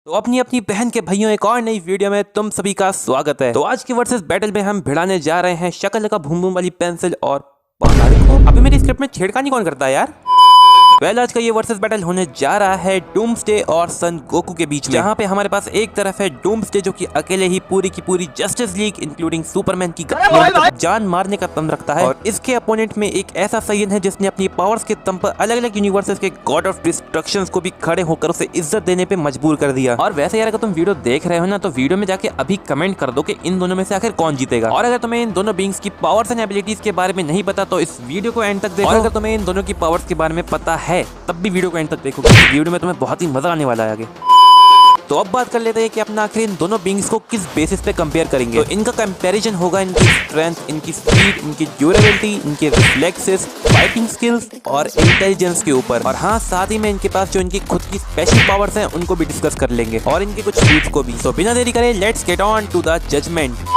तो अपनी अपनी बहन के भाइयों एक और नई वीडियो में तुम सभी का स्वागत है। तो आज की वर्सेस बैटल में हम भिड़ाने जा रहे हैं शकल का भूम भूम वाली पेंसिल और पहाड़ को। अभी मेरी स्क्रिप्ट में छेड़खानी कौन करता है यार। आज का ये वर्सेस बैटल होने जा रहा है डूम्सडे और सन गोकू के बीच में, जहाँ पे हमारे पास एक तरफ है डूम्सडे जो कि अकेले ही पूरी की पूरी जस्टिस लीग इंक्लूडिंग सुपरमैन की जान मारने का दम रखता है, और इसके अपोनेंट में एक ऐसा सैयन है जिसने अपनी पावर्स के दम पर अलग अलग यूनिवर्सेस के गॉड ऑफ डिस्ट्रक्शन को भी खड़े होकर उसे इज्जत देने पे मजबूर कर दिया। और वैसे यार अगर तुम वीडियो देख रहे हो ना तो वीडियो में जाके अभी कमेंट कर दो कि इन दोनों में से आखिर कौन जीतेगा। और अगर तुम्हें इन दोनों बीइंग्स की पावर्स एंड एबिलिटीज के बारे में नहीं पता तो इस वीडियो को एंड तक देखो। और अगर तुम्हें इन दोनों की पावर्स के बारे में पता है तब भी वीडियो को एंड तक देखो, वीडियो में तुम्हें बहुत ही मजा आने वाला है आगे। तो अब बात कर लेते हैं कि अपना आखिर इन दोनों बीइंग्स को किस बेसिस पे कंपेयर करेंगे। तो इनका कंपैरिजन होगा इनकी स्ट्रेंथ, इनकी स्पीड, इनकी ड्यूरेबिलिटी, इनके रिफ्लेक्सेस, फाइटिंग स्किल्स और इंटेलिजेंस के ऊपर। और हाँ, साथ ही में इनके पास जो इनकी खुद की स्पेशल पावर्स हैं उनको भी डिस्कस कर लेंगे और इनके कुछ फीट्स को भी। तो बिना देरी करे let's get on to the judgement.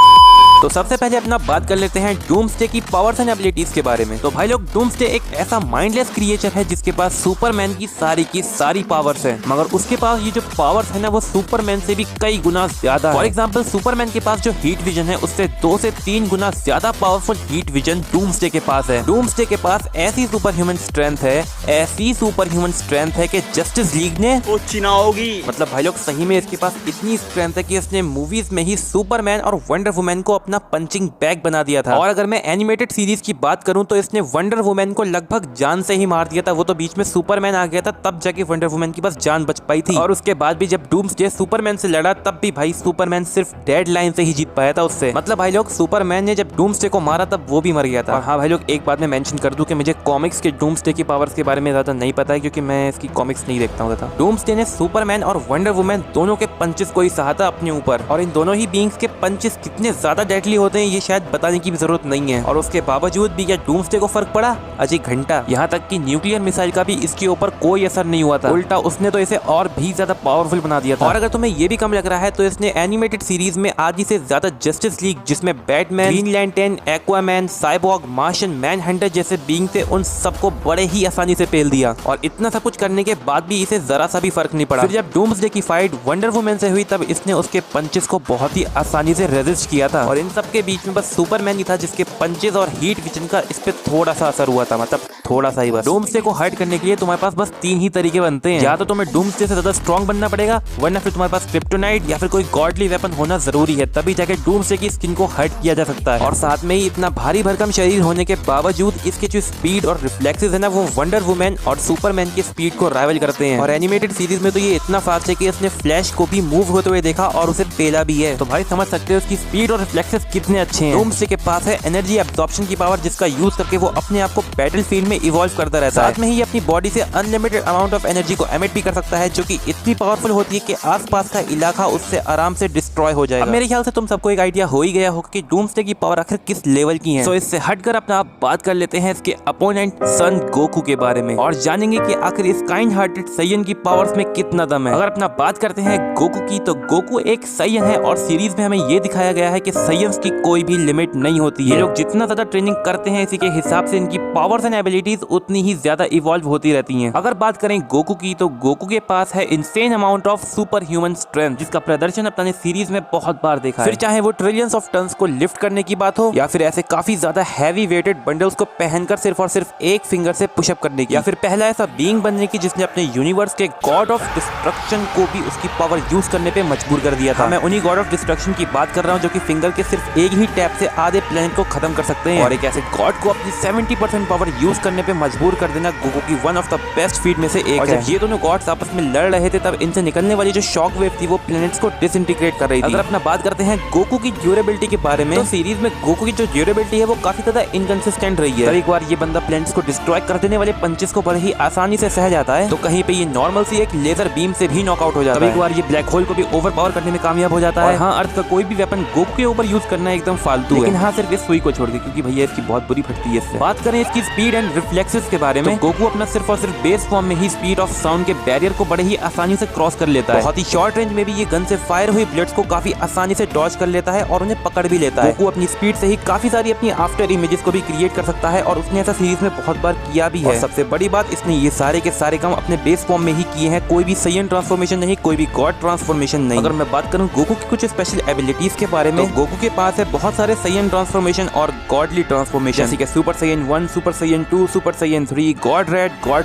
तो सबसे पहले अपना बात कर लेते हैं डूम्सडे की पावर्स एंड एबिलिटीज के बारे में। तो भाई लोग, डूम्सडे एक ऐसा माइंडलेस क्रिएचर है जिसके पास सुपरमैन की सारी पावर्स हैं, मगर उसके पास ये जो पावर्स है ना वो सुपरमैन से भी कई गुना ज्यादा है। फॉर एग्जांपल, सुपरमैन के पास जो हीट विजन है उससे 2 से 3 गुना ज्यादा पावरफुल हीट विजन डूम्सडे के पास है। डूम्सडे के पास ऐसी सुपर ह्यूमन स्ट्रेंथ है, ऐसी सुपर ह्यूमन स्ट्रेंथ है कि जस्टिस लीग ने होगी। मतलब भाई लोग सही में इसके पास इतनी स्ट्रेंथ है कि इसने मूवीज में ही सुपरमैन और वंडर वुमन को अपना पंचिंग बैग बना दिया था। और अगर मैं एनिमेटेड सीरीज की बात करूं तो इसने वंडर वुमन को लगभग जान से ही मार दिया था। वो तो बीच में सुपरमैन आ गया था तब जाके वंडर वुमन की बस जान बच पाई थी। और उसके बाद भी जब डूम्सडे सुपरमैन से लड़ा तब भी भाई सुपरमैन सिर्फ डेड लाइन से ही जीत पाया था उससे। मतलब भाई लोग, सुपरमैन ने जब डूम्सडे को मारा तब वो भी मर गया था। और हाँ भाई लोग, एक बात मैं मेंशन कर दूं कि मुझे कॉमिक्स के डूम्सडे की पावर्स के बारे में ज्यादा नहीं पता है क्योंकि मैं इसकी कॉमिक्स नहीं देखता हूँ। डूम्सडे ने सुपरमैन और वंडर वुमन दोनों के पंचेस को ही सहा था अपने ऊपर, और इन दोनों ही बीइंग्स के पंचेस कितने ज्यादा डेडली होते हैं ये शायद बताने की भी जरूरत नहीं है। और उसके बावजूद भी क्या डूम्सडे को फर्क पड़ा? अजय घंटा। यहाँ तक कि न्यूक्लियर मिसाइल का भी इसके ऊपर कोई असर नहीं हुआ था, उल्टा उसने तो इसे और भी ज्यादा पावरफुल बना दिया था। और अगर तुम्हें ये भी कम लग रहा है तो इसने एनिमेटेड सीरीज में आधी से ज्यादा जस्टिस लीग, जिसमें Batman, Green Lantern, Aquaman, Cyborg, Martian Manhunter जैसे बीइंग थे, उन सबको बड़े ही आसानी से पेल दिया। और इतना सब कुछ करने के बाद भी इसे जरा सा भी फर्क नहीं पड़ा। फिर जब डूम्सडे की फाइट वंडर वुमन से हुई तब इसने उसके पंचेस को बहुत ही आसानी से रेजिस्ट किया था। और इन सब के बीच में बस सुपरमैन ही था जिसके पंचेस और हीट विजन का इस पे थोड़ा सा असर हुआ था, मतलब थोड़ा सा ही बस। डूम्सडे को हर्ट करने के लिए तुम्हारे पास बस 3 ही तरीके बनते हैं। या तो तुम्हें डूम्सडे से ज्यादा स्ट्रॉन्ग बनना पड़ेगा, वरना फिर तुम्हारे पास क्रिप्टोनाइट या फिर कोई गॉडली वेपन होना जरूरी है, तभी जाके डूम्सडे की स्किन को हर्ट किया जा सकता है। और साथ में ही इतना भारी भरकम शरीर होने के बावजूद इसके जो स्पीड और रिफ्लेक्सेस है ना वो वंडर वुमन और सुपरमैन की स्पीड को राइवल करते हैं। और एनिमेटेड सीरीज में तो ये इतना फास्ट है कि इसने फ्लैश को भी मूव होते हुए देखा और उसे पेला भी है। तो भाई समझ सकते हो उसकी स्पीड और रिफ्लेक्सेस कितने अच्छे हैं। डूम्सडे के पास है एनर्जी एब्जॉर्प्शन की पावर, जिसका यूज करके वो अपने आप को बैटलफील्ड में इवॉल्व करता रहता है। साथ में ही अपनी बॉडी से अनलिमिटेड अमाउंट ऑफ एनर्जी को एमिट भी कर सकता है, जो कि इतनी पावरफुल होती है कि आसपास का इलाका उससे आराम से डिस्ट्रॉय हो जाएगा। मेरे ख्याल से तुम सबको एक आइडिया हो ही गया होगा कि डूम्सडे की पावर आखिर किस लेवल की है। तो इससे हटकर अपना बात कर लेते हैं इसके अपोनेंट सन गोकू के बारे में और जानेंगे कि आखिर इस काइंड हार्टेड सैयन की पावर्स में कितना दम है। अगर अपना बात करते हैं गोकू की, तो गोकू एक सैयन है और सीरीज में हमें ये दिखाया गया है कि सैयन्स की कोई भी लिमिट नहीं होती है। ये लोग जितना ज्यादा ट्रेनिंग करते हैं इसी के हिसाब से इनकी पावर्स एंड एबिलिटीज उतनी ही ज्यादा इवॉल्व होती रहती हैं। अगर बात करें गोकू की, तो गोकू के पास है insane amount of super human strength, जिसका प्रदर्शन अपने सीरीज में बहुत बार देखा है। फिर चाहे वो ट्रिलियंस ऑफ टन्स को लिफ्ट करने की बात हो, या फिर ऐसे काफी ज्यादा हैवी वेटेड बंडल्स को पहनकर सिर्फ और सिर्फ एक फिंगर से पुशअप करने की, या फिर पहला ऐसा बीइंग बनने की जिसने अपने यूनिवर्स के गॉड ऑफ डिस्ट्रक्शन को भी उसकी पावर यूज करने पे मजबूर कर दिया था। मैं उन्हीं गॉड ऑफ डिस्ट्रक्शन की बात कर रहा हूँ जो कि फिंगर के सिर्फ एक ही टैप से आधे प्लेनेट को खत्म कर सकते हैं। और एक ऐसे गॉड को अपनी 70% पावर यूज करने पे मजबूर कर देना गोकू की one of the best feet में से एक है। जब ये दोनों गॉड्स आपस में लड़ रहे थे तब इनसे निकलने वाली जो शॉक वेव थी वो प्लैनेट्स को डिसइंटीग्रेट कर रही थी। अगर अपना बात करते हैं गोकू की ड्यूरेबिलिटी के बारे में, तो सीरीज में गोकू की जो ड्यूरेबिलिटी है वो काफी ज्यादा इनकंसिस्टेंट रही है। कभी एक बार ये बंदा प्लैनेट्स को डिस्ट्रॉय कर देने वाले पंचेस को बड़े ही आसानी से सह जाता है, तो कहीं पे ये नॉर्मल सी एक लेजर बीम से भी नॉकआउट हो जाता है। कभी एक बार ये ब्लैक होल को भी ओवर पावर करने में कामयाब हो जाता है। हाँ, अर्थ का कोई भी वेपन गोकू के ऊपर यूज करना एकदम फालतू है, लेकिन हाँ सिर्फ इस सुई को छोड़ के, क्योंकि भैया इसकी बहुत बुरी फटती है इससे। बात करें इसकी स्पीड एंड रिफ्लेक्सेस के बारे में, तो गोकू अपना सिर्फ और सिर्फ बेस फॉर्म में ही स्पीड ऑफ साउंड के बैरियर को बड़े ही आसानी से क्रॉस कर लेता है। बहुत ही शॉर्ट रेंज में भी ये गन से फायर हुई बुलेट्स को काफी आसानी से डॉज कर लेता है और उन्हें पकड़ भी लेता है। गोकू अपनी स्पीड से ही काफी सारी अपनी आफ्टर इमेजेस को भी क्रिएट कर सकता है और उसने ऐसा सीरीज में बहुत बार किया भी है। सबसे बड़ी बात, इसने ये सारे के सारे काम अपने बेस फॉर्म में ही किए हैं, कोई भी साइयन ट्रांसफॉर्मेशन नहीं, कोई भी गॉड ट्रांसफॉर्मेशन नहीं। अगर मैं बात करूं गोकू की कुछ स्पेशल एबिलिटीज के बारे में, तो गोकू के पास है बहुत सारे साइयन ट्रांसफॉर्मेशन और गॉडली ट्रांसफॉर्मेशन, जैसे कि super Saiyan 1, super Saiyan 2, super Saiyan 3, god red, god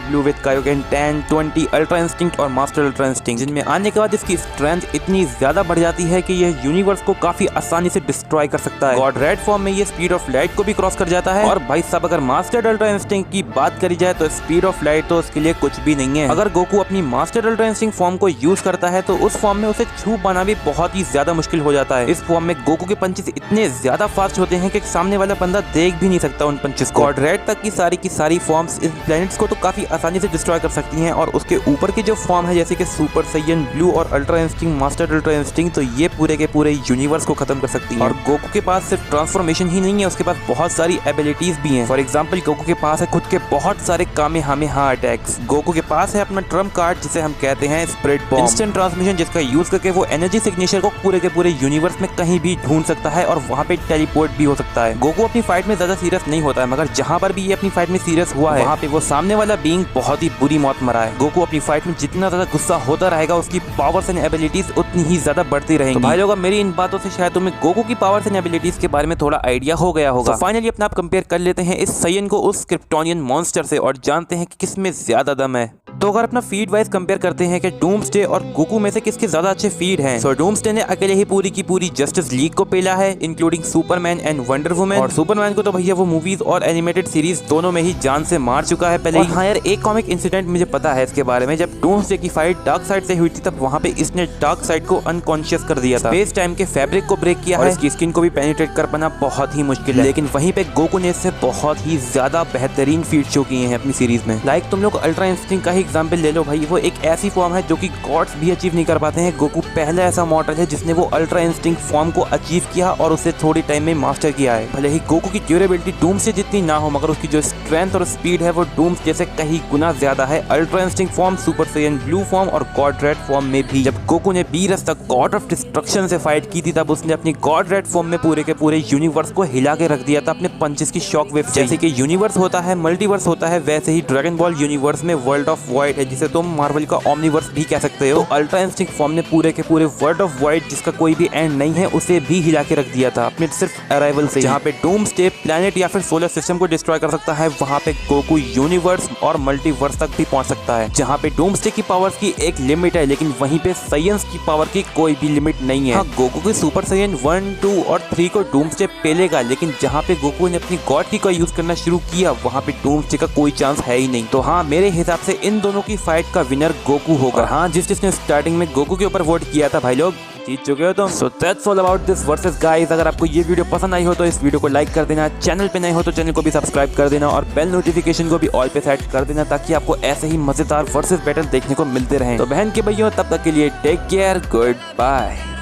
blue with Kaioken 10, 20, ultra instinct और मास्टर अल्ट्रा इंस्टिंक्ट, जिनमें आने के बाद इसकी स्ट्रेंथ इतनी ज्यादा बढ़ जाती है कि यह यूनिवर्स को काफी आसानी से डिस्ट्रॉय कर सकता है। गॉड रेड फॉर्म में ये स्पीड ऑफ लाइट को भी क्रॉस कर जाता है। और भाई साहब, अगर मास्टर अल्ट्रा इंस्टिंक्ट की बात करी जाए तो स्पीड ऑफ लाइट तो उसके लिए कुछ भी नहीं है। अगर गोकू अपनी मास्टर अल्ट्रा इंस्टिंक्ट फॉर्म को यूज करता है तो उस फॉर्म में उसे छू पाना भी बहुत ही ज्यादा मुश्किल हो जाता है। इस फॉर्म में गोकू के पंचेस इतने ज्यादा फास्ट होते हैं कि सामने वाला बंदा देख भी नहीं सकता उन पंचेस को। गॉड रेड तक की सारी फॉर्म्स इस प्लैनेट्स को तो काफी आसानी से डिस्ट्रॉय कर सकती हैं और उसके ऊपर की जो फॉर्म है जैसे कि सुपर साइयन ब्लू और ultra instinct, master ultra instinct, तो ये पूरे के पूरे यूनिवर्स को खत्म कर सकती है। और गोकू के पास सिर्फ ट्रांसफॉर्मेशन ही नहीं है, उसके पास बहुत सारी एबिलिटीज भी हैं। फॉर एग्जांपल, गोकू के पास है खुद के बहुत सारे कामेहामेहा अटैक्स। गोकू के पास है अपना ट्रम्प कार्ड जिसे हम कहते हैं स्प्रिट बॉम्ब, इंस्टेंट ट्रांसमिशन, जिसका यूज करके वो एनर्जी सिग्नेचर को पूरे के पूरे यूनिवर्स में कहीं भी ढूंढ सकता है और वहाँ पे टेलीपोर्ट भी हो सकता है। गोकू अपनी फाइट में ज्यादा सीरियस नहीं होता है, मगर जहाँ पर भी ये अपनी फाइट में सीरियस हुआ है वहाँ पे वो सामने वाला बीइंग बहुत ही बुरी मौत मरा है। गोकू अपनी फाइट में जितना ज्यादा गुस्सा होता रहेगा उसकी पावर्स एंड एबिलिटीज उतनी ही ज्यादा बढ़ती रहेंगी। तो भाई लोग, मेरी इन बातों से शायद तुम्हें गोकू की पावर्स एंड एबिलिटीज के बारे में थोड़ा आइडिया हो गया होगा। फाइनली अपना आप कंपेयर कर लेते हैं इस साइयन को उस क्रिप्टोनियन मॉन्स्टर से और जानते हैं कि किसमें ज्यादा दम है। तो अगर अपना फीड वाइज कंपेयर करते हैं कि डूम्सडे और गोकू में से किसके ज्यादा अच्छे फीड हैं, तो डूम्सडे ने अकेले ही पूरी की पूरी जस्टिस लीग को पेला है, including Superman and wonder woman. और सुपरमैन को तो भैया वो मूवीज और एनिमेटेड सीरीज दोनों में ही जान से मार चुका है पहले ही। हाँ यार, एक कॉमिक इंसिडेंट मुझे पता है इसके बारे में, जब डूम्सडे की फाइट डार्क साइड से हुई थी तब वहाँ पे इसने डार्क साइड को अनकॉन्शियस कर दिया था, स्पेस टाइम के फैब्रिक को ब्रेक किया है, इसकी स्किन को भी पेनिट्रेट कर पाना बहुत ही मुश्किल है। लेकिन वहीं पे गोकू ने इससे बहुत ही ज्यादा बेहतरीन फीट शो किए हैं अपनी सीरीज में। लाइक तुम लोग अल्ट्रा इंस्टिंक्ट का ही एग्जांपल ले लो भाई, वो एक ऐसी फॉर्म है जो कि गॉड्स भी अचीव नहीं कर पाते हैं। गोकू पहला ऐसा मॉडल है जिसने वो अल्ट्रा इंस्टिंक्ट फॉर्म को अचीव किया और उसे थोड़ी टाइम में मास्टर किया है। भले ही गोकू की ड्यूरेबिलिटी डूम्स से जितनी ना हो, मगर उसकी जो स्ट्रेंथ और स्पीड है वो डूम्स जैसे कहीं गुना ज्यादा है। Ultra instinct form, super Saiyan blue form और गॉड रेड फॉर्म में भी। जब गोकू ने बीरस तक गॉड ऑफ डिस्ट्रक्शन से फाइट की थी तब उसने अपनी गॉड रेड फॉर्म में पूरे के पूरे यूनिवर्स को हिला के रख दिया था अपने पंचेस की शॉक वेव से। जैसे कि यूनिवर्स होता है, मल्टीवर्स होता है, वैसे ही ड्रैगन बॉल यूनिवर्स में वर्ल्ड ऑफ वॉइड है, जिसे तुम मार्वल का ओमनीवर्स भी कह सकते हो। तो अल्ट्रा इंस्टिंक्ट फॉर्म ने पूरे के पूरे वर्ल्ड ऑफ वॉइड, जिसका कोई भी एंड नहीं है, उसे भी हिला के रख दिया था अपने सिर्फ अराइवल से। जहाँ पे डूम्सडे प्लैनेट या फिर सोलर सिस्टम को डिस्ट्रॉय कर सकता है, वहाँ पे गोकू यूनिवर्स और मल्टीवर्स तक भी पहुंच सकता है। जहाँ पे डूम्सडे की पावर्स की एक लिमिट है, लेकिन वहीं पे साइयंस की पावर की कोई भी लिमिट नहीं है। हाँ, गोकू के सुपर साइयन 1, 2 और 3 को डूम्सडे पेलेगा, लेकिन जहाँ पे गोकू ने अपनी गॉड की का यूज करना शुरू किया वहाँ पे डूम्सडे का कोई चांस है ही नहीं। तो हाँ, मेरे हिसाब से इन दोनों की फाइट का विनर गोकू होगा। हाँ, जिसने स्टार्टिंग में गोकू के ऊपर वोट किया था भाई लोग, जीत चुके हो तुम। So that's all about this versus guys. अगर आपको ये वीडियो पसंद आई हो तो इस वीडियो को लाइक कर देना, चैनल पे नए हो तो चैनल को भी सब्सक्राइब कर देना और बेल नोटिफिकेशन को भी ऑल पे सेट कर देना, ताकि आपको ऐसे ही मजेदार वर्सेस बैटल देखने को मिलते रहें। तो बहन के भैया, तब तक के लिए टेक केयर, गुड बाय।